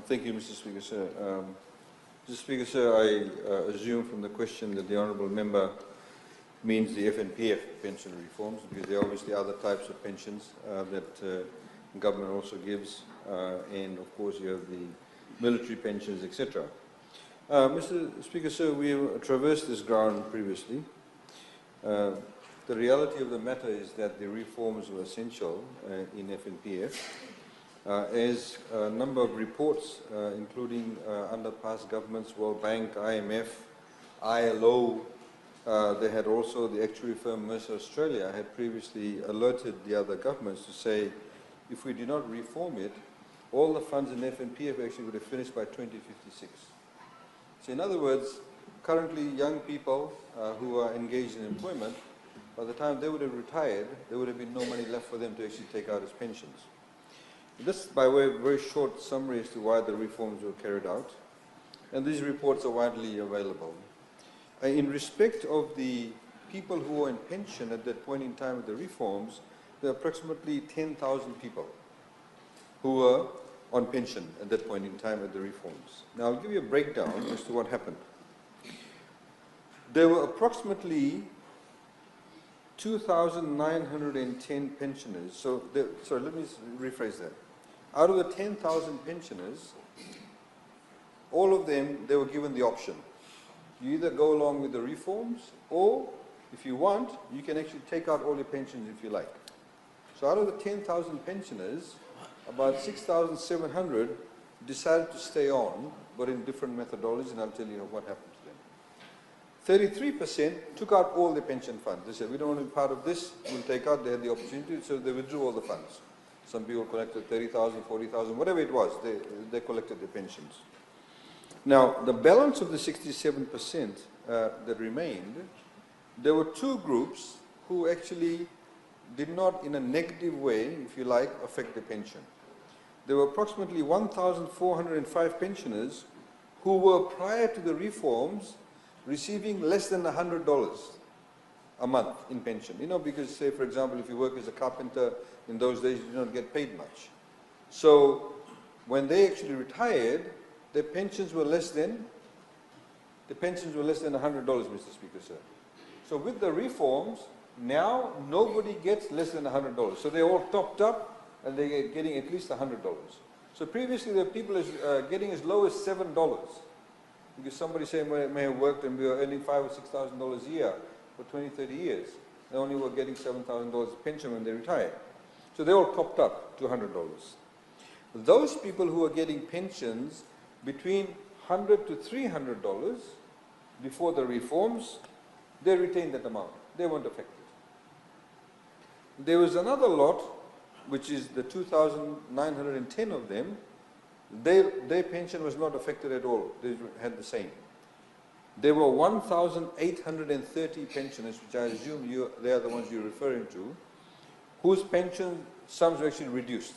Thank you, Mr. Speaker, sir. Mr. Speaker, sir, I assume from the question that the honourable member means the FNPF pension reforms, because there are obviously other types of pensions that government also gives, and of course you have the military pensions, etc. Mr. Speaker, sir, we have traversed this ground previously. The reality of the matter is that the reforms were essential in FNPF, as a number of reports, including under past governments, World Bank, IMF, ILO, they had also, the actuary firm Mercer Australia had previously alerted the other governments to say, if we do not reform it, all the funds in FNPF actually would have finished by 2056. So in other words, currently young people who are engaged in employment, by the time they would have retired, there would have been no money left for them to actually take out as pensions. This, by way of a very short summary as to why the reforms were carried out, and these reports are widely available. In respect of the people who were in pension at that point in time of the reforms, there are approximately 10,000 people who were on pension at that point in time at the reforms. Now I'll give you a breakdown as to what happened. There were approximately 2,910 pensioners. So, sorry, let me rephrase that. Out of the 10,000 pensioners, all of them, they were given the option. You either go along with the reforms, or if you want, you can actually take out all your pensions if you like. So out of the 10,000 pensioners, about 6,700 decided to stay on, but in different methodologies, and I'll tell you what happened to them. 33% took out all their pension funds. They said, we don't want to be part of this, we'll take out. They had the opportunity, so they withdrew all the funds. Some people collected 30,000, 40,000, whatever it was, they collected their pensions. Now, the balance of the 67% that remained, there were two groups who actually did not, in a negative way, if you like, affect the pension. There were approximately 1,405 pensioners who were, prior to the reforms, receiving less than $100 a month in pension. You know, because say, for example, if you work as a carpenter, in those days you did not get paid much. So when they actually retired, their pensions were less than $100, Mr. Speaker, sir. So with the reforms, now nobody gets less than $100. So they're all topped up and they're getting at least $100. So previously there were people getting as low as $7. Because somebody may have worked and we were earning $5,000 or $6,000 a year for 20, 30 years. They only were getting $7,000 pension when they retired. So they all topped up to $100. Those people who are getting pensions between $100 to $300 before the reforms, they retained that amount. They weren't affected. There was another lot, which is the 2,910 of them. Their pension was not affected at all. They had the same. There were 1,830 pensioners, which I assume they are the ones you're referring to, whose pension sums were actually reduced.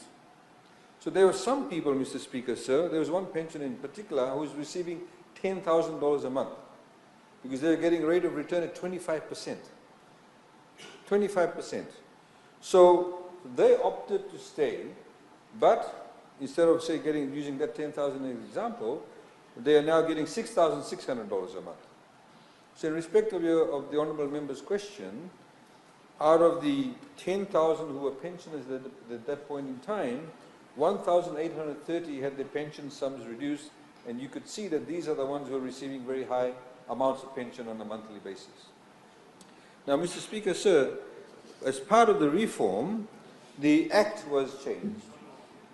So there were some people, Mr. Speaker, sir, there was one pensioner in particular who was receiving $10,000 a month because they were getting a rate of return at 25%. 25%. So they opted to stay, but instead of, say, using that 10,000 as an example, they are now getting $6,600 a month. So in respect of the Honourable Member's question, out of the 10,000 who were pensioners at that point in time, 1,830 had their pension sums reduced, and you could see that these are the ones who are receiving very high amounts of pension on a monthly basis. Now, Mr. Speaker, sir, as part of the reform, the Act was changed.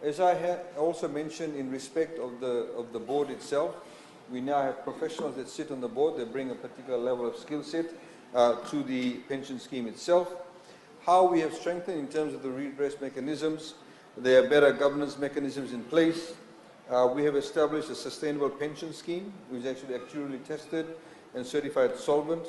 As I had also mentioned in respect of the board itself, we now have professionals that sit on the board. They bring a particular level of skill set to the pension scheme itself. How we have strengthened in terms of the redress mechanisms. There are better governance mechanisms in place. We have established a sustainable pension scheme, which is actually actuarially tested and certified solvent.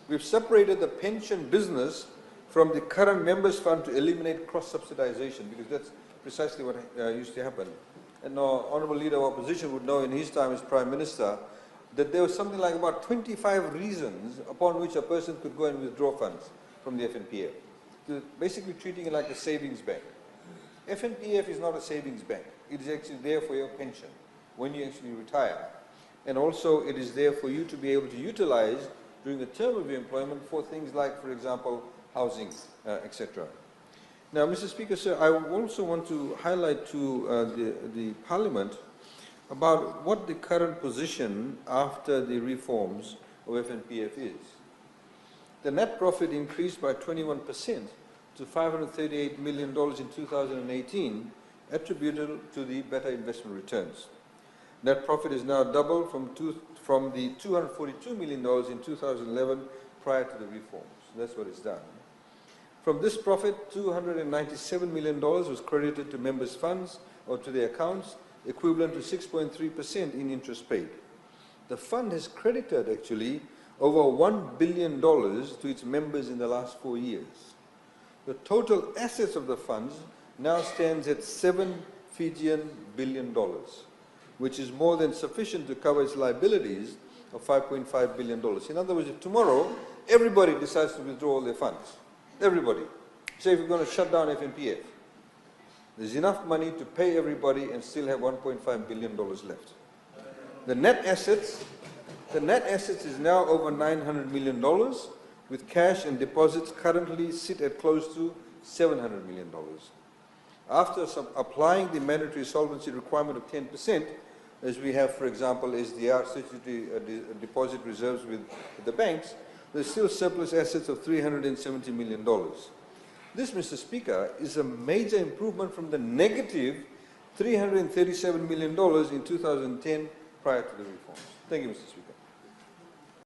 We've separated the pension business from the current members' fund to eliminate cross-subsidization, because that's precisely what used to happen. And our Honourable Leader of Opposition would know in his time as Prime Minister that there was something like about 25 reasons upon which a person could go and withdraw funds from the FNPF. Basically treating it like a savings bank. FNPF is not a savings bank. it is actually there for your pension when you actually retire. And also it is there for you to be able to utilize during the term of your employment for things like, for example, housing, etc. Now, Mr. Speaker, sir, I also want to highlight to the Parliament about what the current position after the reforms of FNPF is. The net profit increased by 21% to $538 million in 2018, attributable to the better investment returns. Net profit is now double from the $242 million in 2011 prior to the reforms. That's what it's done. From this profit, $297 million was credited to members' funds or to their accounts, equivalent to 6.3% in interest paid. The fund has credited actually over $1 billion to its members in the last 4 years. The total assets of the funds now stands at $7 Fijian billion, which is more than sufficient to cover its liabilities of $5.5 billion. In other words, if tomorrow everybody decides to withdraw all their funds, everybody, say if we're going to shut down FNPF, there's enough money to pay everybody and still have $1.5 billion left. The net assets is now over $900 million, with cash and deposits currently sit at close to $700 million. After applying the mandatory solvency requirement of 10%, as we have, for example, SDR, statutory deposit reserves with the banks, there's still surplus assets of $370 million. This, Mr. Speaker, is a major improvement from the negative $337 million in 2010 prior to the reforms. Thank you, Mr. Speaker.